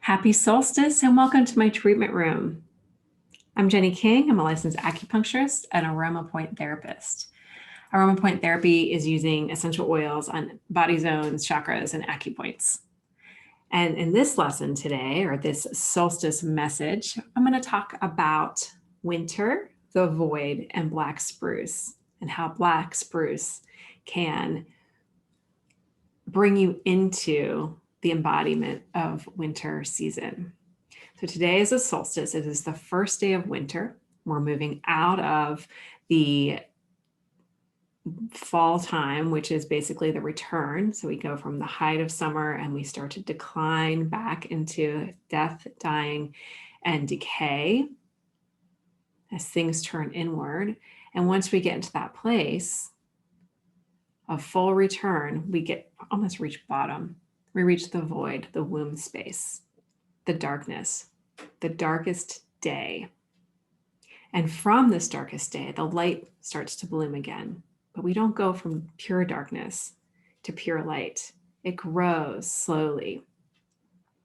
Happy solstice and welcome to my treatment room. I'm Jenny King. I'm a licensed acupuncturist and Aroma Point therapist. Aroma Point Therapy is using essential oils on body zones, chakras, and acupoints. And in this lesson today, or this solstice message, I'm going to talk about winter, the void, and black spruce, and how black spruce can bring you into the embodiment of winter season. So today is a solstice. It is the first day of winter. We're moving out of the fall time, which is basically the return. So we go from the height of summer and we start to decline back into death, dying, and decay as things turn inward. And once we get into that place of full return, we almost reach bottom. We reach the void, the womb space, the darkness, the darkest day. And from this darkest day, the light starts to bloom again. But we don't go from pure darkness to pure light. It grows slowly.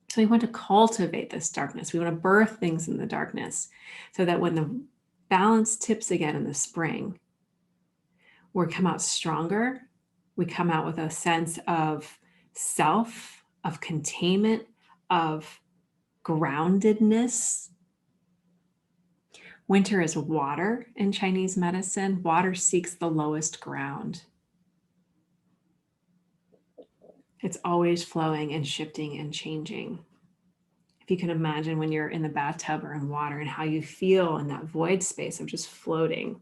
So we want to cultivate this darkness. We want to birth things in the darkness so that when the balance tips again in the spring, we come out stronger. We come out with a sense of self, of containment, of groundedness. Winter is water in Chinese medicine. Water seeks the lowest ground. It's always flowing and shifting and changing. If you can imagine when you're in the bathtub or in water and how you feel in that void space of just floating.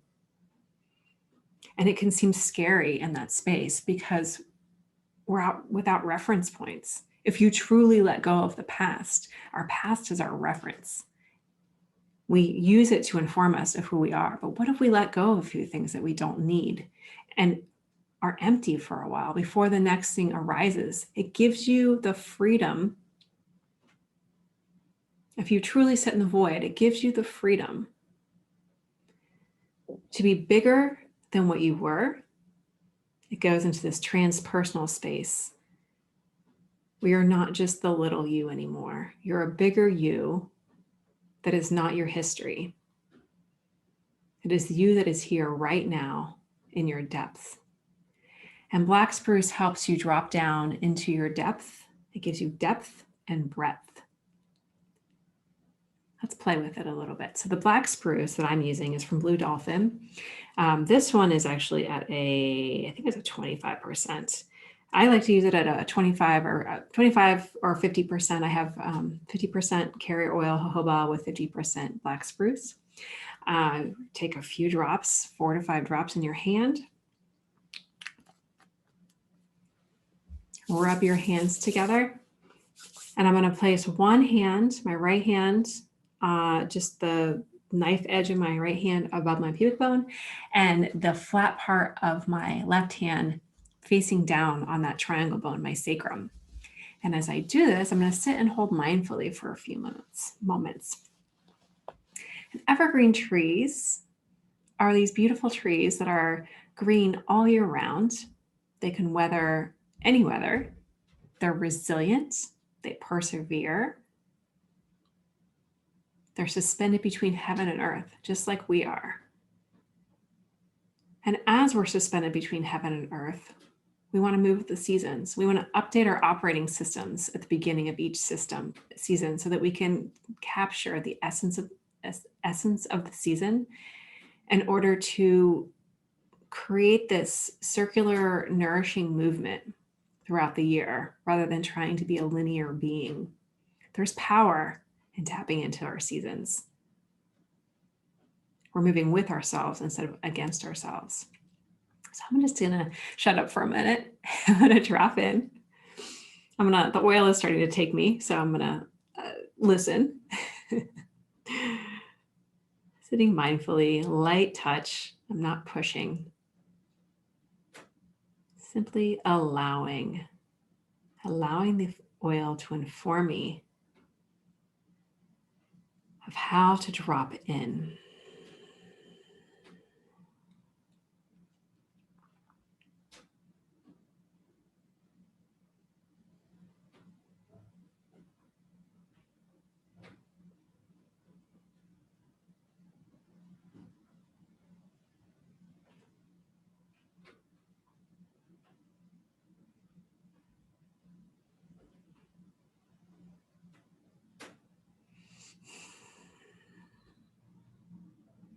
And it can seem scary in that space because we're out without reference points. If you truly let go of the past, our past is our reference. We use it to inform us of who we are. But what if we let go of a few things that we don't need and are empty for a while before the next thing arises? It gives you the freedom. If you truly sit in the void, it gives you the freedom to be bigger than what you were. It goes into this transpersonal space. We are not just the little you anymore. You're a bigger you that is not your history. It is you that is here right now in your depth. And black spruce helps you drop down into your depth. It gives you depth and breadth. Let's play with it a little bit. So the black spruce that I'm using is from Blue Dolphin. This one is actually at I think it's a 25%. I like to use it at a 25 or 50%. I have 50% carrier oil jojoba with 50% black spruce. Take a few drops, 4 to 5 drops in your hand. Rub your hands together. And I'm going to place one hand, my right hand, just the knife edge of my right hand above my pubic bone, and the flat part of my left hand facing down on that triangle bone, my sacrum. And as I do this, I'm going to sit and hold mindfully for a few moments. And evergreen trees are these beautiful trees that are green all year round. They can weather any weather. They're resilient. They persevere. They're suspended between heaven and earth, just like we are. And as we're suspended between heaven and earth, we want to move with the seasons. We want to update our operating systems at the beginning of each season so that we can capture the essence of the season in order to create this circular, nourishing movement throughout the year rather than trying to be a linear being. There's power in tapping into our seasons. We're moving with ourselves instead of against ourselves. So I'm just gonna shut up for a minute. I'm gonna drop in. The oil is starting to take me, so I'm gonna listen. Sitting mindfully, light touch. I'm not pushing. Simply allowing the oil to inform me of how to drop in.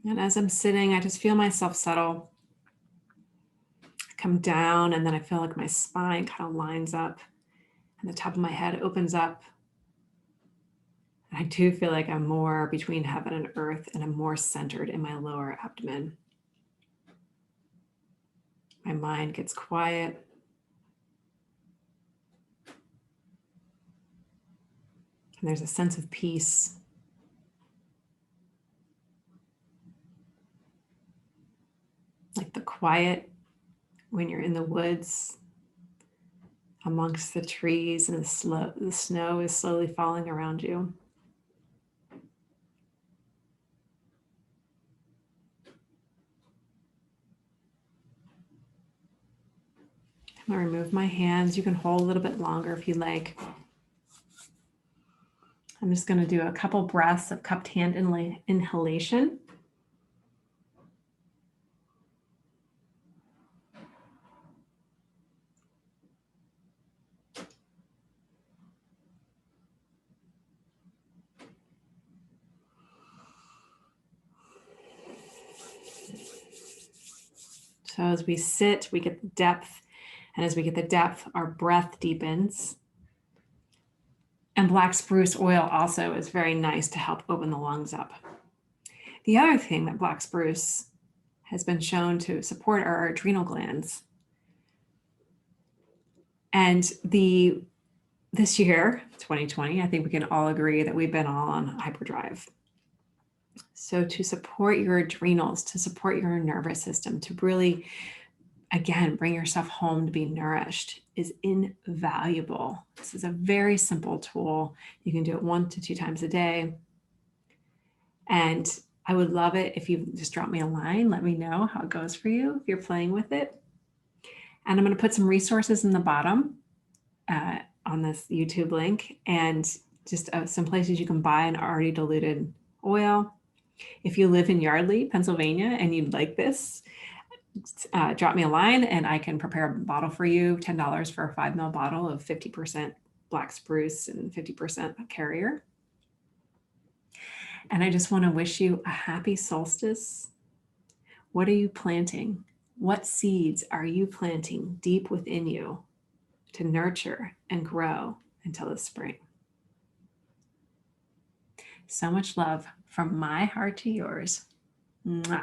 And as I'm sitting, I just feel myself settle. I come down, and then I feel like my spine kind of lines up and the top of my head opens up. And I do feel like I'm more between heaven and earth, and I'm more centered in my lower abdomen. My mind gets quiet. And there's a sense of peace. Like the quiet when you're in the woods amongst the trees and the snow is slowly falling around you. I'm going to remove my hands. You can hold a little bit longer if you like. I'm just going to do a couple breaths of cupped hand inhalation. So as we sit, we get the depth. And as we get the depth, our breath deepens. And black spruce oil also is very nice to help open the lungs up. The other thing that black spruce has been shown to support are our adrenal glands. And this year, 2020, I think we can all agree that we've been all on hyperdrive. So to support your adrenals, to support your nervous system, to really, again, bring yourself home to be nourished is invaluable. This is a very simple tool. You can do it 1 to 2 times a day. And I would love it if you just drop me a line, let me know how it goes for you if you're playing with it. And I'm going to put some resources in the bottom on this YouTube link, and just some places you can buy an already diluted oil. If you live in Yardley, Pennsylvania, and you'd like this, drop me a line and I can prepare a bottle for you, $10 for a 5 ml bottle of 50% black spruce and 50% carrier. And I just want to wish you a happy solstice. What are you planting? What seeds are you planting deep within you to nurture and grow until the spring? So much love from my heart to yours. Mwah.